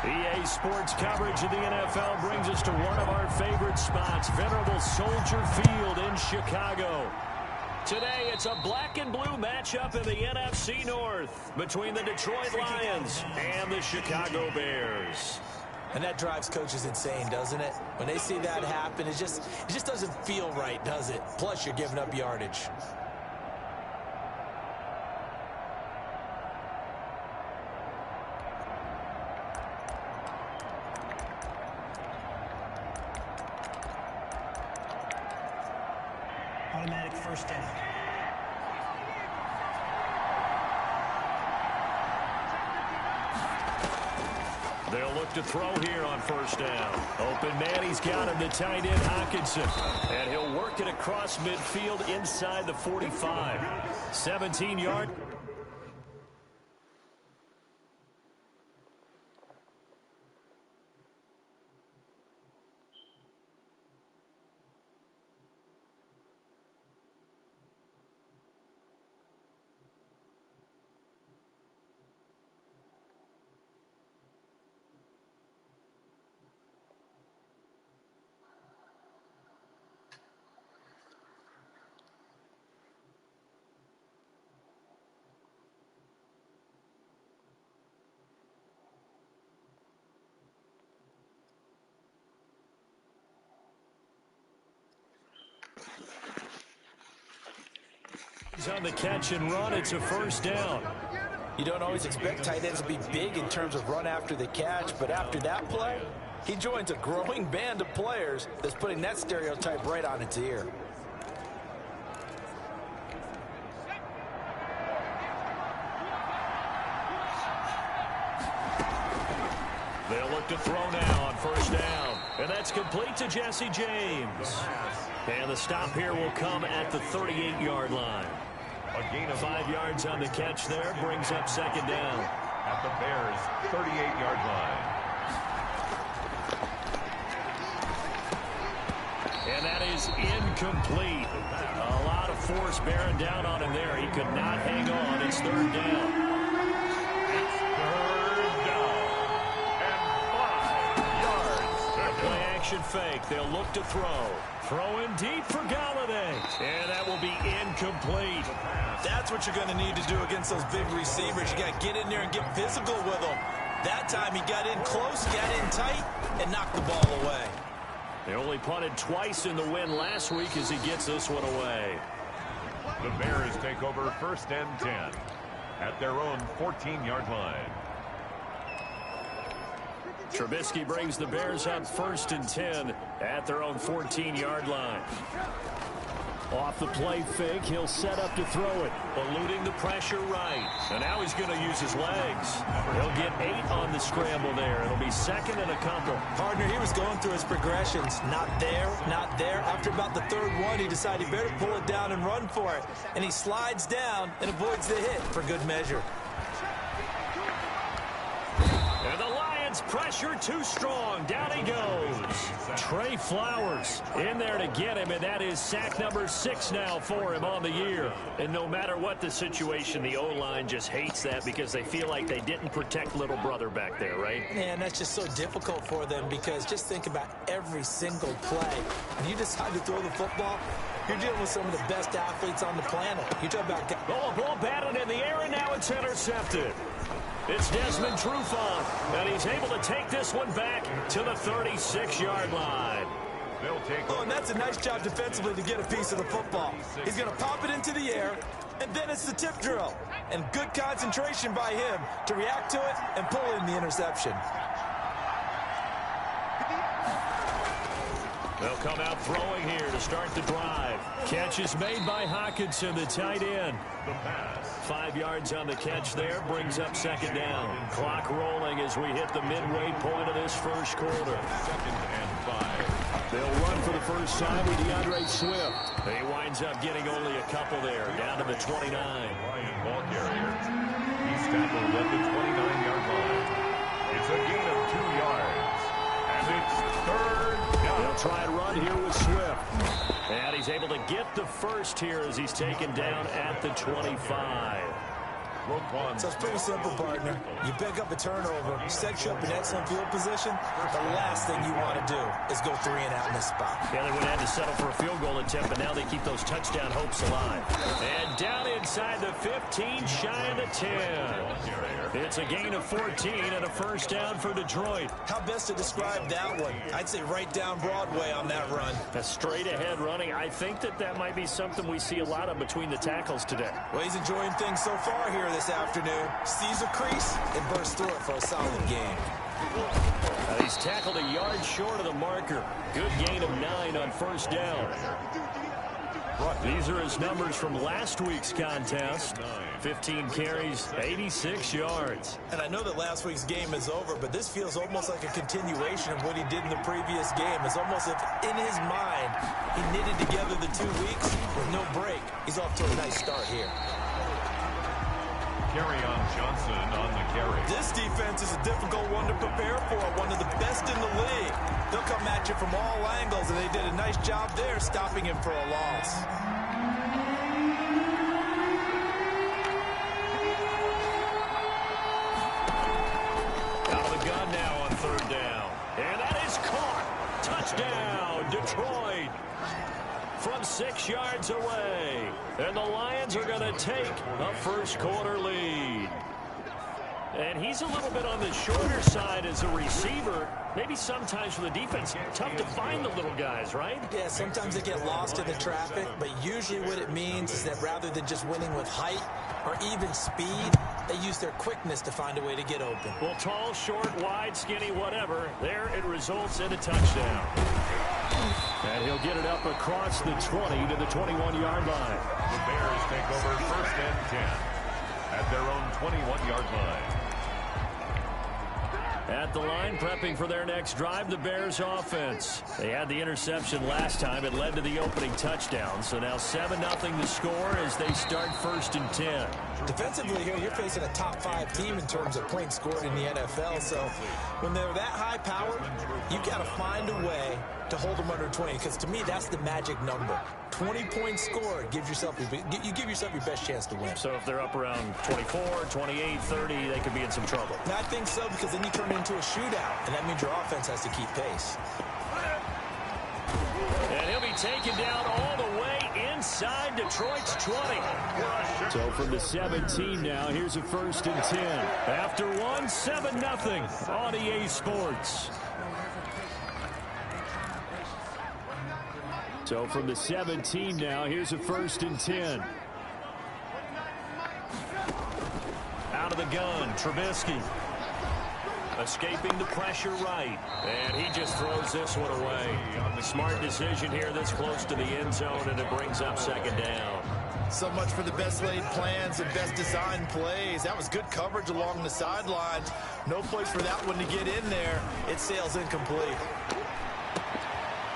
EA Sports coverage of the NFL brings us to one of our favorite spots, venerable Soldier Field in Chicago. Today, it's a black and blue matchup in the NFC North between the Detroit Lions and the Chicago Bears. And that drives coaches insane, doesn't it? When they see that happen, it just doesn't feel right, does it? Plus, you're giving up yardage. Automatic first down. They'll look to throw here on first down. Open man, he's got him, the tight end Hockenson. And he'll work it across midfield inside the 45. 17-yard. On the catch and run, it's a first down. You don't always expect tight ends to be big in terms of run after the catch, but after that play, he joins a growing band of players that's putting that stereotype right on its ear. They'll look to throw now on first down. And that's complete to Jesse James. And the stop here will come at the 38-yard line. A gain of 5 yards on the catch there brings up second down. At the Bears' 38-yard line. And that is incomplete. A lot of force bearing down on him there. He could not hang on. It's third down. It's third down. And 5 yards. Play action fake. They'll look to throw. Throwing deep for Galladay. And that will be incomplete. That's what you're going to need to do against those big receivers. You got to get in there and get physical with them. That time he got in close, got in tight, and knocked the ball away. They only punted twice in the win last week as he gets this one away. The Bears take over first and 10 at their own 14-yard line. Trubisky brings the Bears up first and 10 at their own 14-yard line. Off the play fake, he'll set up to throw it, eluding the pressure right. And now he's going to use his legs. He'll get 8 on the scramble there. It'll be second and a couple. Partner, he was going through his progressions. Not there, not there. After about the third one, he decided he better pull it down and run for it. And he slides down and avoids the hit for good measure. And the Lions pressure too strong. Down he goes. Trey Flowers in there to get him, and that is sack number 6 now for him on the year. And no matter what the situation, the O-line just hates that because they feel like they didn't protect little brother back there, right? Man, that's just so difficult for them because just think about every single play. When you decide to throw the football, you're dealing with some of the best athletes on the planet. You talk about... Oh, a ball batted in the air, and now it's intercepted. It's Desmond Trufant, and he's able to take this one back to the 36-yard line. They'll take Oh, and that's a nice job defensively to get a piece of the football. He's going to pop it into the air, and then it's the tip drill. And good concentration by him to react to it and pull in the interception. They'll come out throwing here to start the drive. Catch is made by Hockenson, the tight end. the pass. 5 yards on the catch there, brings up second down. Clock rolling as we hit the midway point of this first quarter. Second and 5. They'll run for the first time with DeAndre Swift. He winds up getting only a couple there, down to the 29. Ryan ball carrier. He's tackled at the 29-yard line. It's a gain of 2 yards. And it's third down. They'll try and run here with Swift. And he's able to get the first here as he's taken down at the 25. Roquan. So it's pretty simple, partner. You pick up a turnover, set you up in excellent field position. The last thing you want to do is go 3 and out in this spot. Yeah, they would have had to settle for a field goal attempt, but now they keep those touchdown hopes alive. And down inside the 15, shy of the 10. It's a gain of 14 and a first down for Detroit. How best to describe that one? I'd say right down Broadway on that run. A straight-ahead running. I think that might be something we see a lot of between the tackles today. Well, he's enjoying things so far here this afternoon. Sees a crease and bursts through it for a solid game. He's tackled a yard short of the marker. Good gain of 9 on first down. These are his numbers from last week's contest. 15 carries, 86 yards. And I know that last week's game is over, but this feels almost like a continuation of what he did in the previous game. It's almost as if in his mind he knitted together the 2 weeks with no break. He's off to a nice start here. Kerryon Johnson on the carry. This defense is a difficult one to prepare for, one of the best in the league. They'll come at you from all angles, and they did a nice job there stopping him for a loss. Out of the gun now on third down. And that is caught. Touchdown, Detroit. From 6 yards away. And the Lions are going to take a first quarter lead. And he's a little bit on the shorter side as a receiver. Maybe sometimes for the defense, tough to find the little guys, right? Yeah, sometimes they get lost in the traffic, but usually what it means is that rather than just winning with height or even speed, they use their quickness to find a way to get open. Well, tall, short, wide, skinny, whatever. There it results in a touchdown. And he'll get it up across the 20 to the 21-yard line. The Bears take over first and 10 at their own 21-yard line. At the line, prepping for their next drive, the Bears offense. They had the interception last time. It led to the opening touchdown. So now 7-0 the score as they start first and 10. Defensively here, you're facing a top 5 team in terms of points scored in the NFL. So when they're that high powered, you got to find a way to hold them under 20. Because to me, that's the magic number. 20 points scored gives yourself you give yourself your best chance to win. So if they're up around 24, 28, 30, they could be in some trouble. And I think so, because then you turn it into a shootout, and that means your offense has to keep pace. And he'll be taken down all the way inside Detroit's 20. So from the 17 now, here's a first and 10. After one, 7-0 on EA Sports. So from the 17 now, here's a first and 10. Out of the gun, Trubisky. Escaping the pressure right. And he just throws this one away. Smart decision here this close to the end zone, and it brings up second down. So much for the best laid plans and best designed plays. That was good coverage along the sidelines. No place for that one to get in there. It sails incomplete.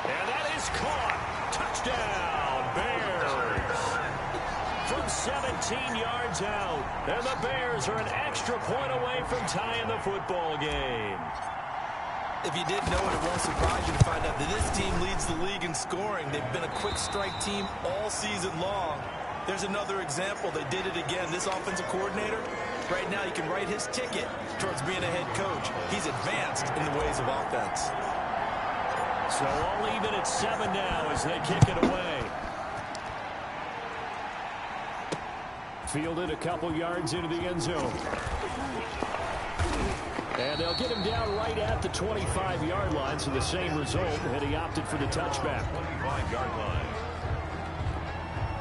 And that is caught. Touchdown, Bears. From 17 yards out. And the Bears are an extra point away from tying the football game. If you didn't know it, it won't surprise you to find out that this team leads the league in scoring. They've been a quick strike team all season long. There's another example. They did it again. This offensive coordinator, right now, he can write his ticket towards being a head coach. He's advanced in the ways of offense. So all even at 7 now as they kick it away. Fielded a couple yards into the end zone. And they'll get him down right at the 25-yard line, so the same result, and he opted for the touchback. 25-yard line.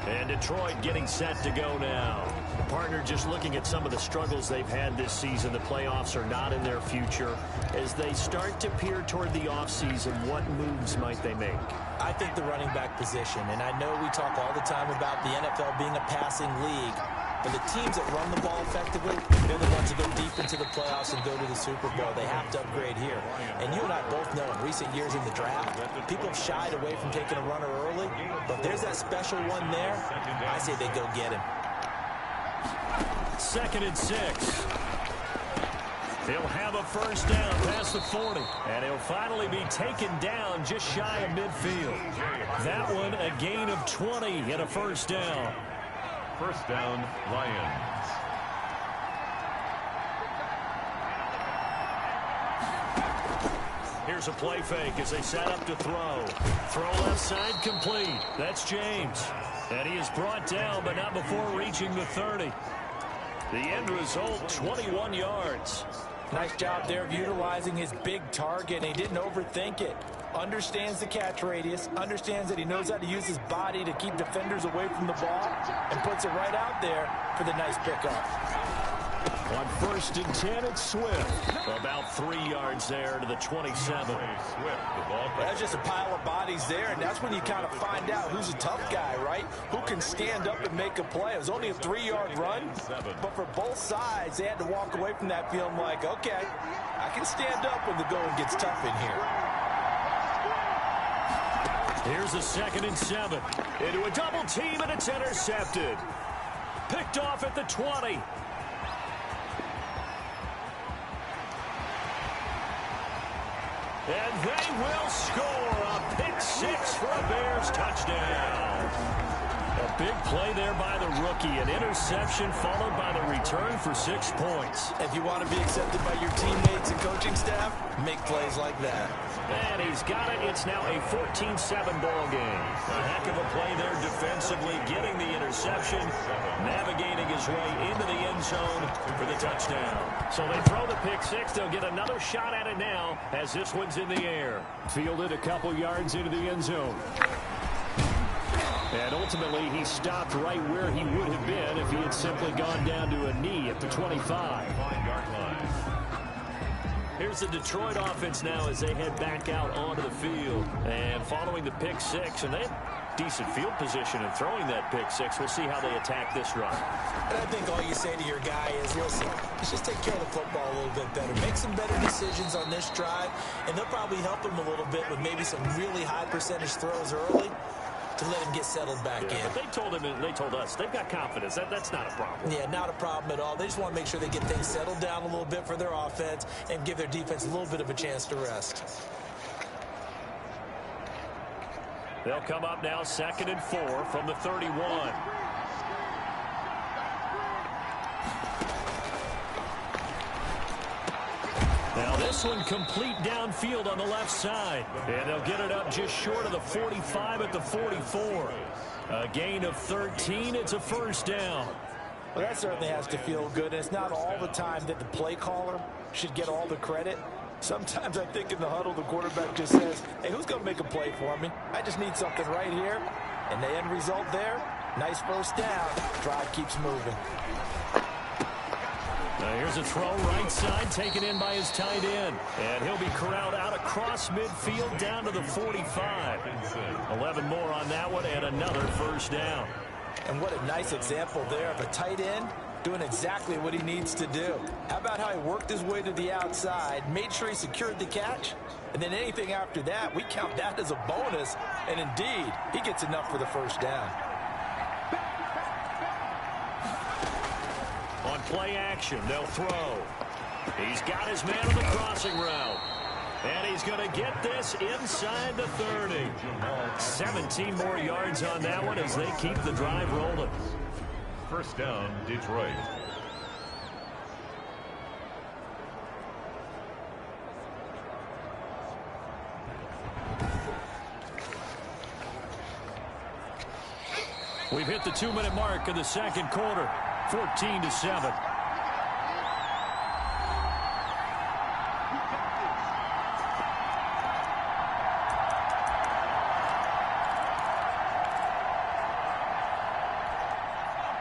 And Detroit getting set to go now. Partner, just looking at some of the struggles they've had this season, the playoffs are not in their future. As they start to peer toward the offseason, what moves might they make? I think the running back position, and I know we talk all the time about the NFL being a passing league, but the teams that run the ball effectively, they're the ones that go deep into the playoffs and go to the Super Bowl. They have to upgrade here. And you and I both know in recent years in the draft, people have shied away from taking a runner early, but there's that special one there. I say they go get him. 2nd and 6. He'll have a first down past the 40. And he'll finally be taken down just shy of midfield. That one a gain of 20 and a first down. First down, Lions. Here's a play fake as they set up to throw. Throw left side complete. That's James. And he is brought down, but not before reaching the 30. The end result, 21 yards. Nice job there of utilizing his big target. He didn't overthink it. Understands the catch radius, understands that he knows how to use his body to keep defenders away from the ball, and puts it right out there for the nice pickup. On 1st and 10, it's Swift. About 3 yards there to the 27. Swift, the ball. That's just a pile of bodies there, and that's when you kind of find out who's a tough guy, right? Who can stand up and make a play. It was only a 3-yard run, but for both sides, they had to walk away from that feeling like, okay, I can stand up when the going gets tough in here. Here's a 2nd and 7. Into a double team, and it's intercepted. Picked off at the 20. And they will score a pick 6 for a Bears touchdown. A big play there by the rookie. An interception followed by the return for 6 points. If you want to be accepted by your teammates and coaching staff, make plays like that. And he's got it. It's now a 14-7 ball game. A heck of a play there defensively, getting the interception, navigating his way into the end zone for the touchdown. So they throw the pick 6. They'll get another shot at it now as this one's in the air. Fielded a couple yards into the end zone. And ultimately, he stopped right where he would have been if he had simply gone down to a knee at the 25-yard line. Here's the Detroit offense now as they head back out onto the field. And following the pick 6, and they have decent field position in throwing that pick 6. We'll see how they attack this run. And I think all you say to your guy is, listen, let's just take care of the football a little bit better. Make some better decisions on this drive, and they'll probably help him a little bit with maybe some really high percentage throws early to let him get settled back in. But they told him, and they told us, they've got confidence. That's not a problem. Yeah, not a problem at all. They just want to make sure they get things settled down a little bit for their offense and give their defense a little bit of a chance to rest. They'll come up now 2nd and 4 from the 31. Now this one complete downfield on the left side. And they'll get it up just short of the 45 at the 44. A gain of 13. It's a 1st down. Well, that certainly has to feel good. And it's not all the time that the play caller should get all the credit. Sometimes I think in the huddle, the quarterback just says, hey, who's going to make a play for me? I just need something right here. And the end result there, nice 1st down. Drive keeps moving. Now here's a throw right side, taken in by his tight end. And he'll be corralled out across midfield down to the 45. 11 more on that one and another 1st down. And what a nice example there of a tight end doing exactly what he needs to do. How about how he worked his way to the outside, made sure he secured the catch, and then anything after that, we count that as a bonus. And indeed, he gets enough for the 1st down. On play action, they'll throw. He's got his man on the crossing route. And he's going to get this inside the 30. 17 more yards on that one as they keep the drive rolling. 1st down, Detroit. We've hit the 2-minute mark in the 2nd quarter. 14-7.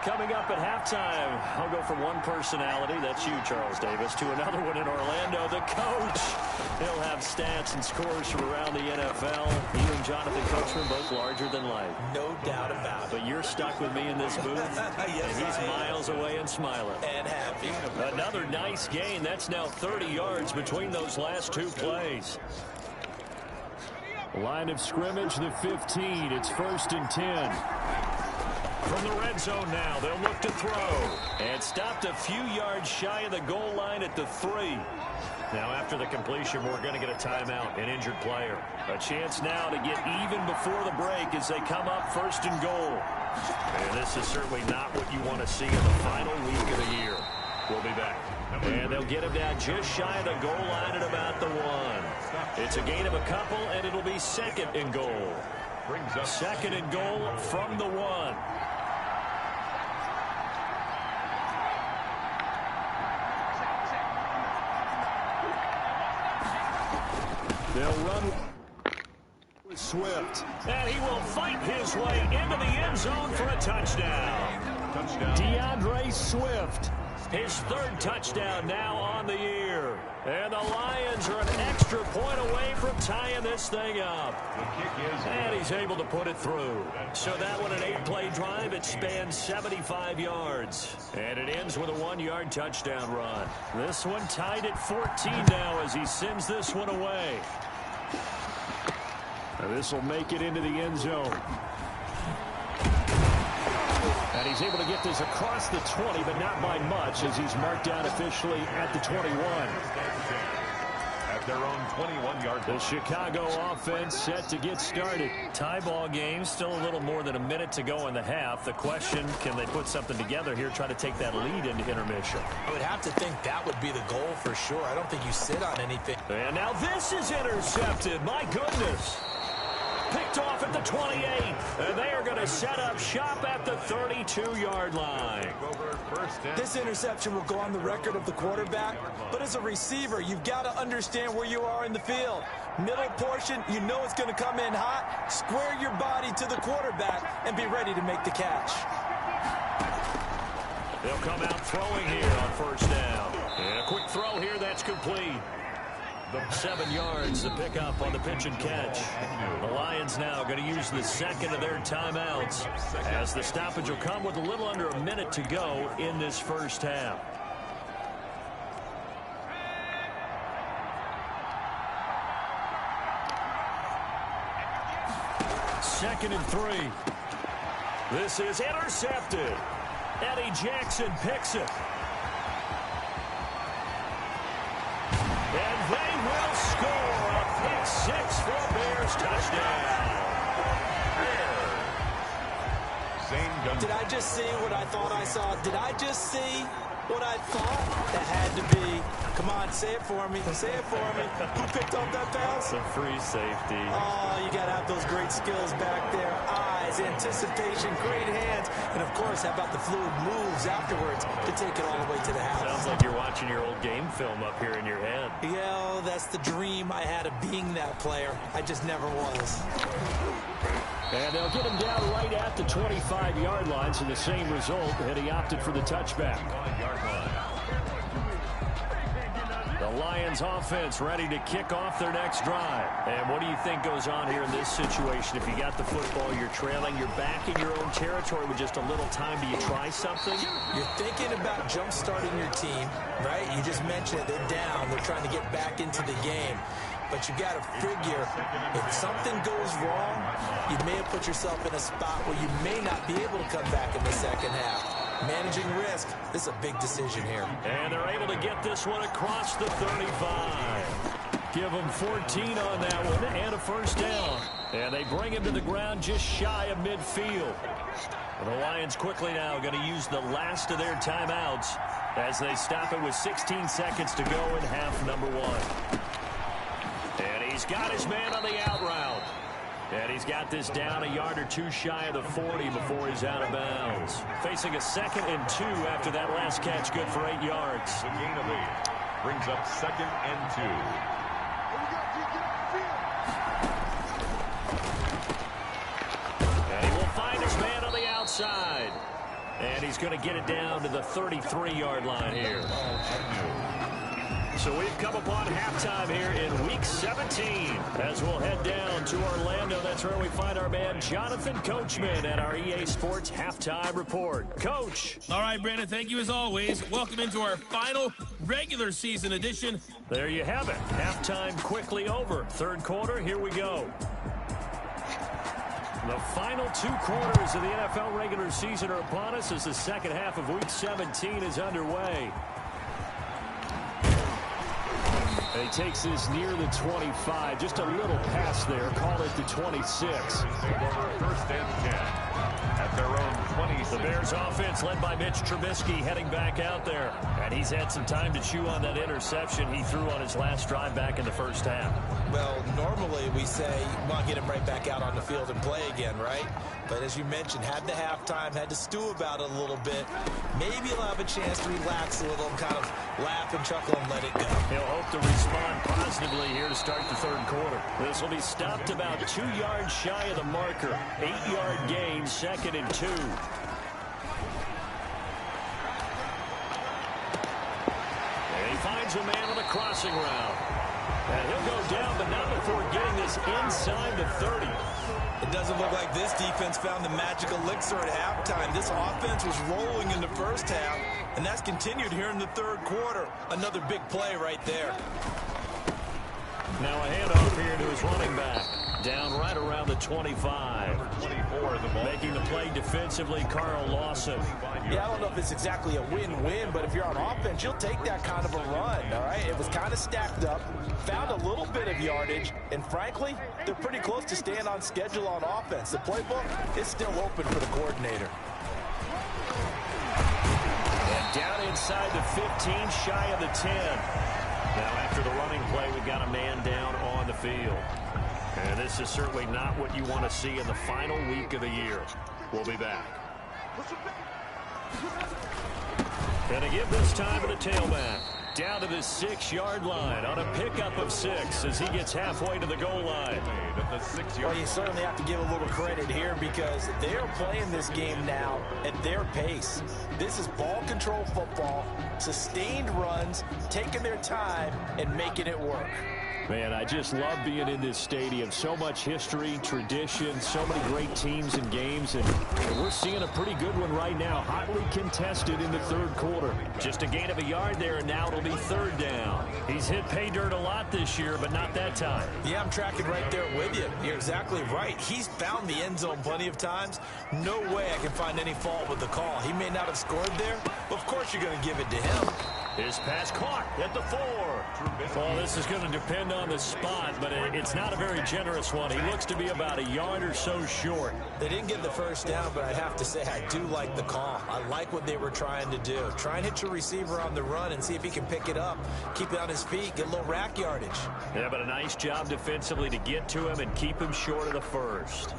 Coming up at halftime, I'll go from one personality, that's you, Charles Davis, to another one in Orlando, the coach. He'll have stats and scores from around the NFL. You and Jonathan Coachman, both larger than life. No doubt about it. But you're stuck with me in this booth, yes, and he's miles away and smiling. And happy. Another nice gain. That's now 30 yards between those last 2 plays. Line of scrimmage, the 15. It's 1st and 10. From the red zone now, they'll look to throw. And stopped a few yards shy of the goal line at the 3. Now, after the completion, we're going to get a timeout, an injured player. A chance now to get even before the break as they come up 1st and goal. And this is certainly not what you want to see in the final week of the year. We'll be back. And they'll get him down just shy of the goal line at about the 1. It's a gain of a couple, and it'll be second and goal. Second and goal from the 1. They'll run with Swift. And he will fight his way into the end zone for a touchdown. DeAndre Swift. His third touchdown now on the year. And the Lions are an extra point away from tying this thing up. And he's able to put it through. So that one, an 8-play drive. It spans 75 yards. And it ends with a 1-yard touchdown run. This one tied at 14 now as he sends this one away. Now this will make it into the end zone. And he's able to get this across the 20, but not by much, as he's marked down officially at the 21. At their own 21-yard line. The Chicago offense set to get started. Tie ball game, still a little more than a minute to go in the half. The question, can they put something together here, try to take that lead into intermission? I would have to think that would be the goal for sure. I don't think you sit on anything. And now this is intercepted. My goodness. Picked off at the 28, and they are going to set up shop at the 32-yard line. This interception will go on the record of the quarterback, but as a receiver, you've got to understand where you are in the field. Middle portion, you know it's going to come in hot. Square your body to the quarterback and be ready to make the catch. They'll come out throwing here on first down. And a quick throw here, that's complete. 7 yards to pick up on the pitch and catch. The Lions now going to use the second of their timeouts as the stoppage will come with a little under a minute to go in this first half. Second and 3. This is intercepted. Eddie Jackson picks it. And they will score a pick 6 for a Bears touchdown. Did I just see what I thought I saw? Did I just see what I thought? That had to be. Come on, say it for me. Say it for me. Who picked up that pass? Some free safety. Oh, you got to have those great skills back there. Eyes, anticipation, great hands. And, of course, how about the fluid moves afterwards to take it all the way to the house? Sounds like you're watching your old game film up here in your head. Yeah, that's the dream I had of being that player. I just never was. And they'll get him down right at the 25-yard line, so the same result, and he opted for the touchback. The Lions offense ready to kick off their next drive. And what do you think goes on here in this situation? If you got the football, you're trailing, you're back in your own territory with just a little time. Do you try something? You're thinking about jump-starting your team, right? You just mentioned it. They're down. They're trying to get back into the game. But you got to figure, if something goes wrong, you may have put yourself in a spot where you may not be able to come back in the second half. Managing risk, this is a big decision here. And they're able to get this one across the 35. Give them 14 on that one and a first down. And they bring him to the ground just shy of midfield. And the Lions quickly now going to use the last of their timeouts as they stop it with 16 seconds to go in half number 1. And he's got his man on the out route. And he's got this down a yard or two shy of the 40 before he's out of bounds. Facing a 2nd and 2 after that last catch, good for 8 yards. The gain of 8 brings up 2nd and 2. And he will find his man on the outside. And he's going to get it down to the 33-yard line here. So we've come upon halftime here in Week 17 as we'll head down to Orlando. That's where we find our man Jonathan Coachman at our EA Sports Halftime Report. Coach. All right, Brandon, thank you as always. Welcome into our final regular season edition. There you have it. Halftime quickly over. Third quarter, here we go. The final 2 quarters of the NFL regular season are upon us as the second half of Week 17 is underway. He takes this near the 25, just a little pass there, call it the 26. First and 10 at their own 26. The Bears offense led by Mitch Trubisky heading back out there. And he's had some time to chew on that interception he threw on his last drive back in the first half. Well, normally we say, well, get him right back out on the field and play again, right? But as you mentioned, had the halftime, had to stew about it a little bit. Maybe he'll have a chance to relax a little, kind of laugh and chuckle and let it go. He'll hope to respond positively here to start the third quarter. This will be stopped about 2 yards shy of the marker. 8-yard gain, 2nd and 2. And he finds a man on a crossing route. And he'll go down, but not before getting this inside the 30. It doesn't look like this defense found the magic elixir at halftime. This offense was rolling in the first half, and that's continued here in the third quarter. Another big play right there. Now a handoff here to his running back. Down right around the 25. 24 the ball. Making the play defensively, Carl Lawson. Yeah, I don't know if it's exactly a win-win, but if you're on offense, you'll take that kind of a run, all right? It was kind of stacked up, found a little bit of yardage, and frankly, they're pretty close to staying on schedule on offense. The playbook is still open for the coordinator. And down inside the 15, shy of the 10. Now after the running play, we've got a man down on the field. And this is certainly not what you want to see in the final week of the year. We'll be back. And to give this time to the tailback. Down to the 6-yard line on a pickup of 6 as he gets halfway to the goal line. Well, you certainly have to give a little credit here because they're playing this game now at their pace. This is ball control football, sustained runs, taking their time, and making it work. Man, I just love being in this stadium. So much history, tradition, so many great teams and games, and we're seeing a pretty good one right now. Hotly contested in the third quarter. Just a gain of a yard there, and now it'll be third down. He's hit pay dirt a lot this year, but not that time. Yeah, I'm tracking right there with you. You're exactly right. He's found the end zone plenty of times. No way I can find any fault with the call. He may not have scored there, but of course you're going to give it to him. His pass caught at the 4. Well, this is going to depend on the spot, but it's not a very generous one. He looks to be about a yard or so short. They didn't get the first down, but I'd have to say I do like the call. I like what they were trying to do. Try and hit your receiver on the run and see if he can pick it up, keep it on his feet, get a little rack yardage. Yeah, but a nice job defensively to get to him and keep him short of the first.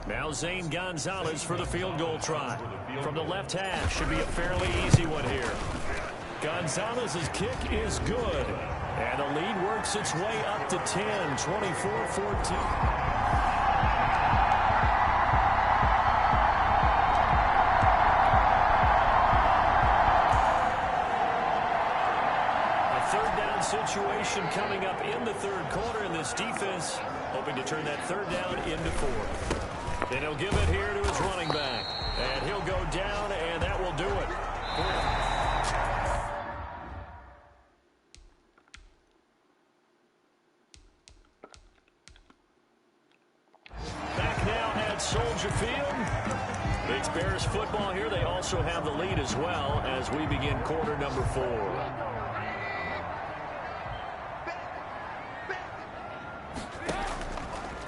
Now Zane Gonzalez for the field goal try. From the left hash, should be a fairly easy one here. Gonzalez's kick is good. And the lead works its way up to 10, 24-14. Situation coming up in the third quarter, and this defense hoping to turn that third down into 4. And he'll give it here to his running back. And he'll go down, and that will do it. Back now at Soldier Field. It's Bears football here. They also have the lead as well as we begin quarter number 4.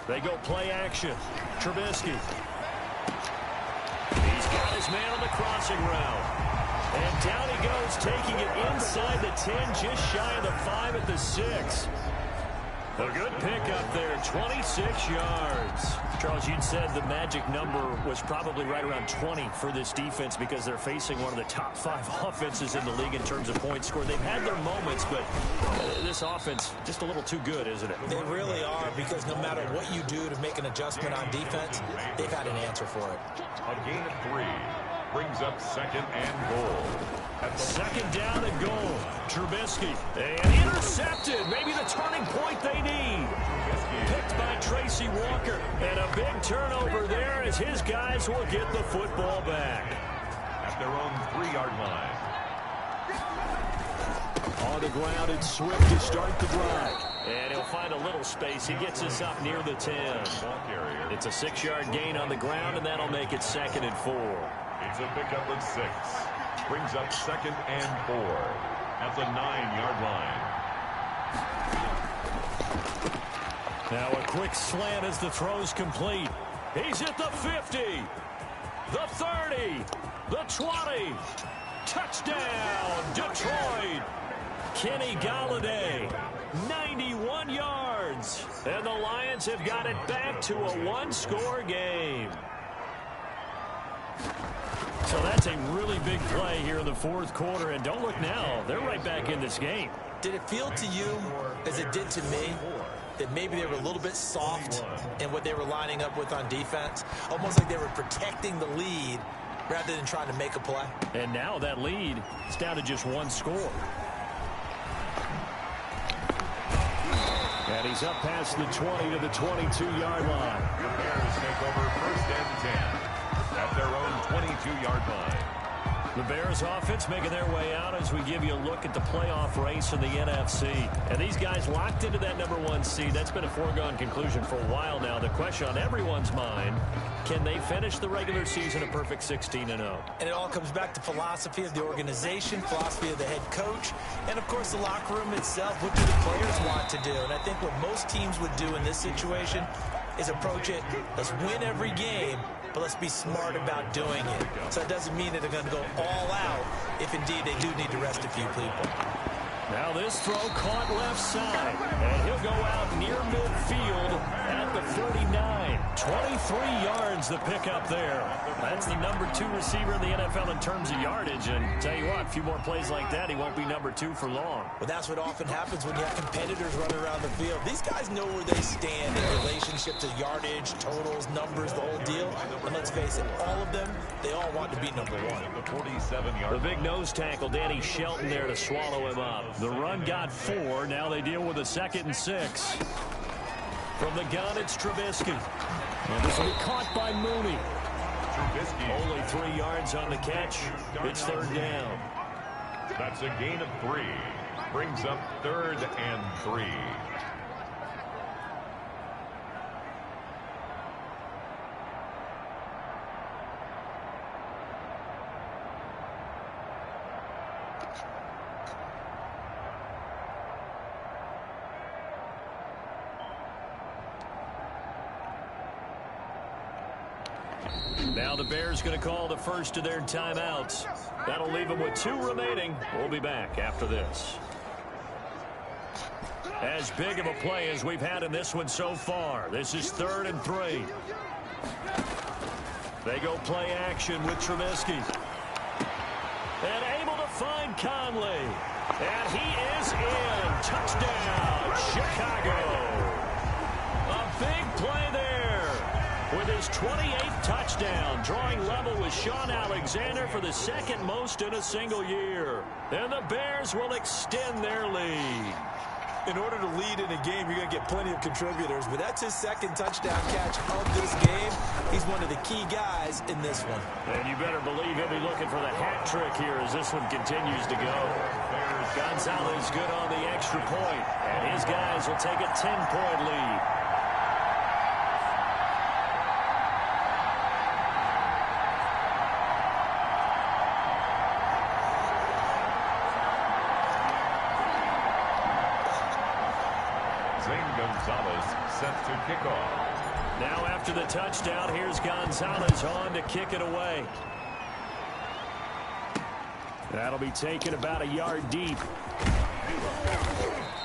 They go play action. Trubisky. He's got his man on the crossing route. And down he goes, taking it inside the 10, just shy of the 5 at the 6. A good pickup there, 26 yards. Charles, you'd said the magic number was probably right around 20 for this defense because they're facing one of the top 5 offenses in the league in terms of points scored. They've had their moments, but this offense just a little too good, isn't it? They really are, because no matter what you do to make an adjustment on defense, they've had an answer for it. A gain of 3 brings up 2nd and goal. Second down and goal. Trubisky. And intercepted. Maybe the turning point they need. Picked by Tracy Walker. And a big turnover there as his guys will get the football back. At their own 3-yard line. On the ground, it's Swift to start the drive. And he'll find a little space. He gets us up near the 10. It's a 6-yard gain on the ground, and that'll make it 2nd and 4. It's a pickup of 6. Brings up 2nd and 4 at the 9-yard line. Now a quick slant as the throw's complete. He's at the 50, the 30, the 20. Touchdown, Detroit. Kenny Golladay, 91 yards. And the Lions have got it back to a 1-score game. So that's a really big play here in the 4th quarter. And don't look now, they're right back in this game. Did it feel to you, as it did to me, that maybe they were a little bit soft in what they were lining up with on defense? Almost like they were protecting the lead rather than trying to make a play. And now that lead is down to just 1 score. And he's up past the 20 to the 22-yard line. The Bears take over 1st and 10 at their own 22-yard line. The Bears offense making their way out as we give you a look at the playoff race in the NFC. And these guys locked into that number 1 seed. That's been a foregone conclusion for a while now. The question on everyone's mind, can they finish the regular season a perfect 16-0? And it all comes back to philosophy of the organization, philosophy of the head coach, and, of course, the locker room itself. What do the players want to do? And I think what most teams would do in this situation is approach it, let's win every game, but let's be smart about doing it. So it doesn't mean that they're going to go all out if indeed they do need to rest a few people. Now this throw caught left side, and he'll go out near midfield at the 49. 23 yards the pickup there. That's the number 2 receiver in the NFL in terms of yardage, and tell you what, a few more plays like that, he won't be number 2 for long. But that's what often happens when you have competitors running around the field. These guys know where they stand in relationship to yardage, totals, numbers, the whole deal. And let's face it, all of them, they all want to be number 1. The 47-yard. The big nose tackle, Danny Shelton, there to swallow him up. The run got 4. Now they deal with a 2nd and 6. From the gun, it's Trubisky. And this will be caught by Mooney. Trubisky. Only 3 yards on the catch. It's 3rd down. That's a gain of 3. Brings up 3rd and 3. Now the Bears going to call the first of their timeouts. That'll leave them with 2 remaining. We'll be back after this. As big of a play as we've had in this one so far. This is 3rd and 3. They go play action with Trubisky. And able to find Conley. And he is in. Touchdown, Chicago. A big play there. With his 28th touchdown, drawing level with Shaun Alexander for the 2nd most in a single year. And the Bears will extend their lead. In order to lead in a game, you're going to get plenty of contributors, but that's his 2nd touchdown catch of this game. He's one of the key guys in this one. And you better believe he'll be looking for the hat trick here as this one continues to go. Gonzalez good on the extra point, and his guys will take a 10-point lead. Gonzalez set to kick off. Now after the touchdown, here's Gonzalez on to kick it away. That'll be taken about a yard deep.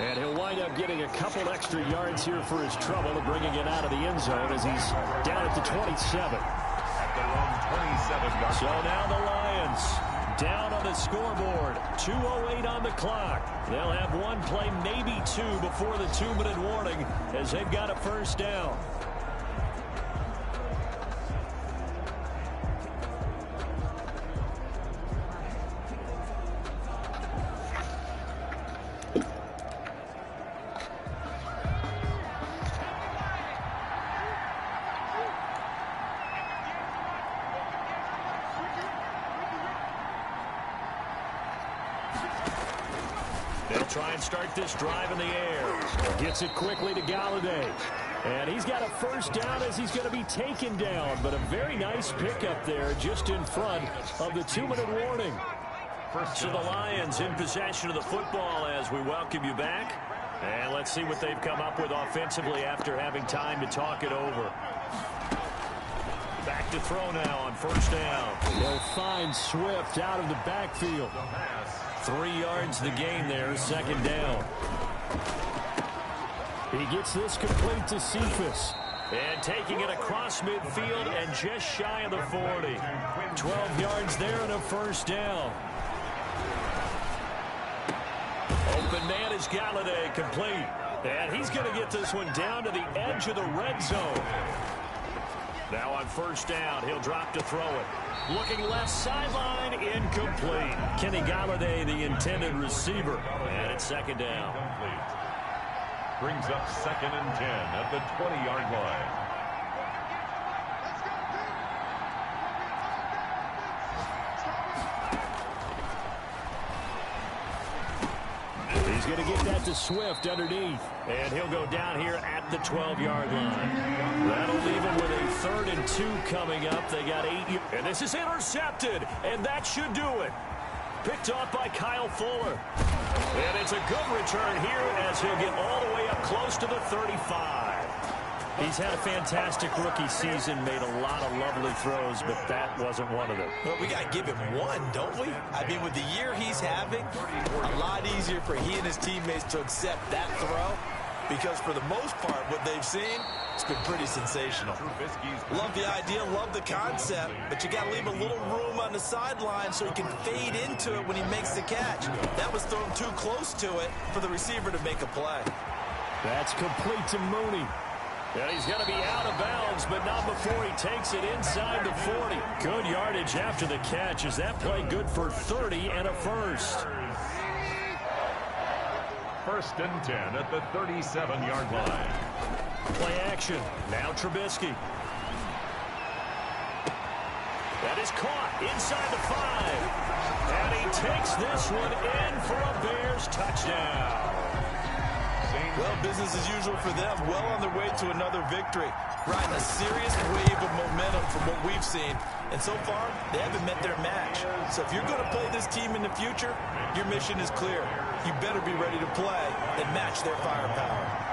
And he'll wind up getting a couple extra yards here for his trouble and bringing it out of the end zone as he's down at the 27. At their own 27-yard. So now the Lions down on the scoreboard. 2:08 on the clock. They'll have 1 play, maybe 2 before the 2-minute warning as they've got a first down. They'll try and start this drive in the air. Gets it quickly to Galladay. And he's got a first down as he's going to be taken down. But a very nice pickup there just in front of the 2-minute warning. So the Lions in possession of the football as we welcome you back. And let's see what they've come up with offensively after having time to talk it over. Back to throw now on first down. They'll find Swift out of the backfield. 3 yards the gain there, second down. He gets this complete to Cephas. And taking it across midfield and just shy of the 40. 12 yards there and a first down. Open man is Galladay, complete. And he's going to get this one down to the edge of the red zone. Now on first down, he'll drop to throw it. Looking left sideline, incomplete. Kenny Galladay, the intended receiver. And it's second down. Brings up 2nd and 10 at the 20-yard line. He's going to get that to Swift underneath. And he'll go down here at the 12-yard line. That'll leave him with a 3rd and 2 coming up. They got 8. And this is intercepted. And that should do it. Picked off by Kyle Fuller. And it's a good return here as he'll get all the way up close to the 35. He's had a fantastic rookie season, made a lot of lovely throws, but that wasn't one of them. Well, we got to give him one, don't we? I mean, with the year he's having, a lot easier for he and his teammates to accept that throw because for the most part, what they've seen, it's been pretty sensational. Love the idea, love the concept, but you got to leave a little room on the sideline so he can fade into it when he makes the catch. That was thrown too close to it for the receiver to make a play. That's complete to Mooney. And he's going to be out of bounds, but not before he takes it inside the 40. Good yardage after the catch. Is that play good for 30 and a first? 1st and 10 at the 37-yard line. Play action. Now Trubisky. That is caught inside the 5. And he takes this one in for a Bears touchdown. Well, business as usual for them. Well on their way to another victory. Riding a serious wave of momentum from what we've seen. And so far, they haven't met their match. So if you're going to play this team in the future, your mission is clear. You better be ready to play and match their firepower.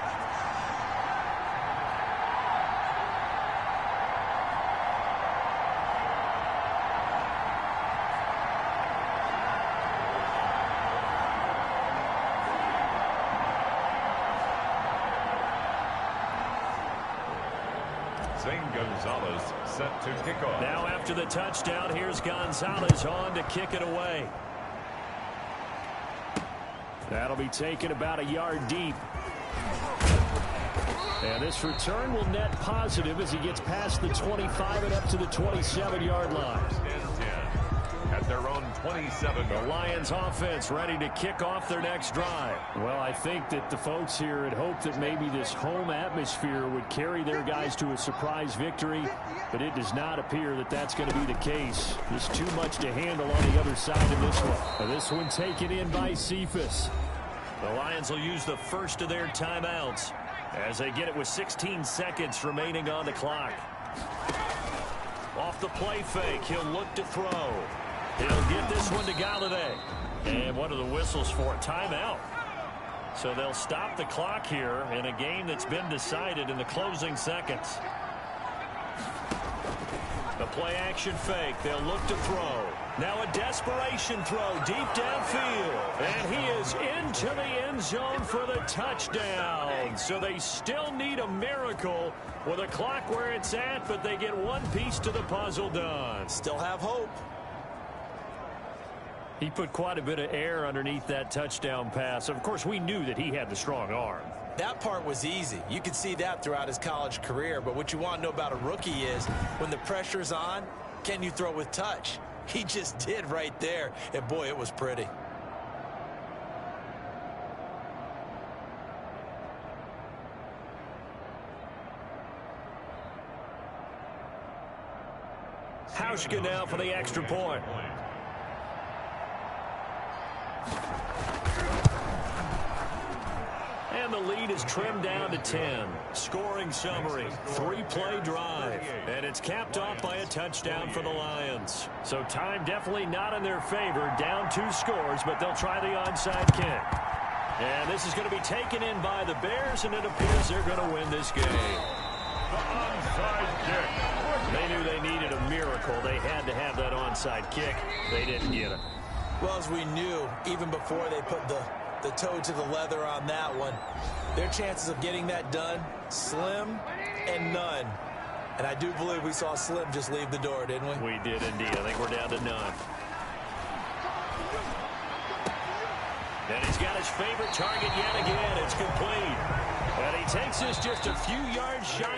Gonzalez set to kick off. Now after the touchdown, here's Gonzalez on to kick it away. That'll be taken about a yard deep. And this return will net positive as he gets past the 25 and up to the 27-yard line. At their own 27. The Lions offense ready to kick off their next drive. Well, I think that the folks here had hoped that maybe this home atmosphere would carry their guys to a surprise victory, but it does not appear that that's going to be the case. There's too much to handle on the other side of this one. This one taken in by Cephas. The Lions will use the first of their timeouts as they get it with 16 seconds remaining on the clock. Off the play fake, he'll look to throw. He'll get this one to Galladay. And what are the whistles for? Timeout. So they'll stop the clock here in a game that's been decided in the closing seconds. The play action fake. They'll look to throw. Now a desperation throw deep downfield. And he is into the end zone for the touchdown. So they still need a miracle with a clock where it's at, but they get one piece to the puzzle done. Still have hope. He put quite a bit of air underneath that touchdown pass. Of course, we knew that he had the strong arm. That part was easy. You could see that throughout his college career. But what you want to know about a rookie is when the pressure's on, can you throw with touch? He just did right there. And, boy, it was pretty. Hauschka now for the extra point. And the lead is trimmed down to 10. Scoring summary, 3-play drive. And it's capped off by a touchdown for the Lions. So time definitely not in their favor. Down 2 scores, but they'll try the onside kick. And this is going to be taken in by the Bears, and it appears they're going to win this game. The onside kick. They knew they needed a miracle. They had to have that onside kick. They didn't get it. Well, as we knew, even before they put the toe to the leather on that one, their chances of getting that done, slim and none. And I do believe we saw Slim just leave the door, didn't we? We did indeed. I think we're down to none. And he's got his favorite target yet again. It's complete. And he takes this just a few yards shy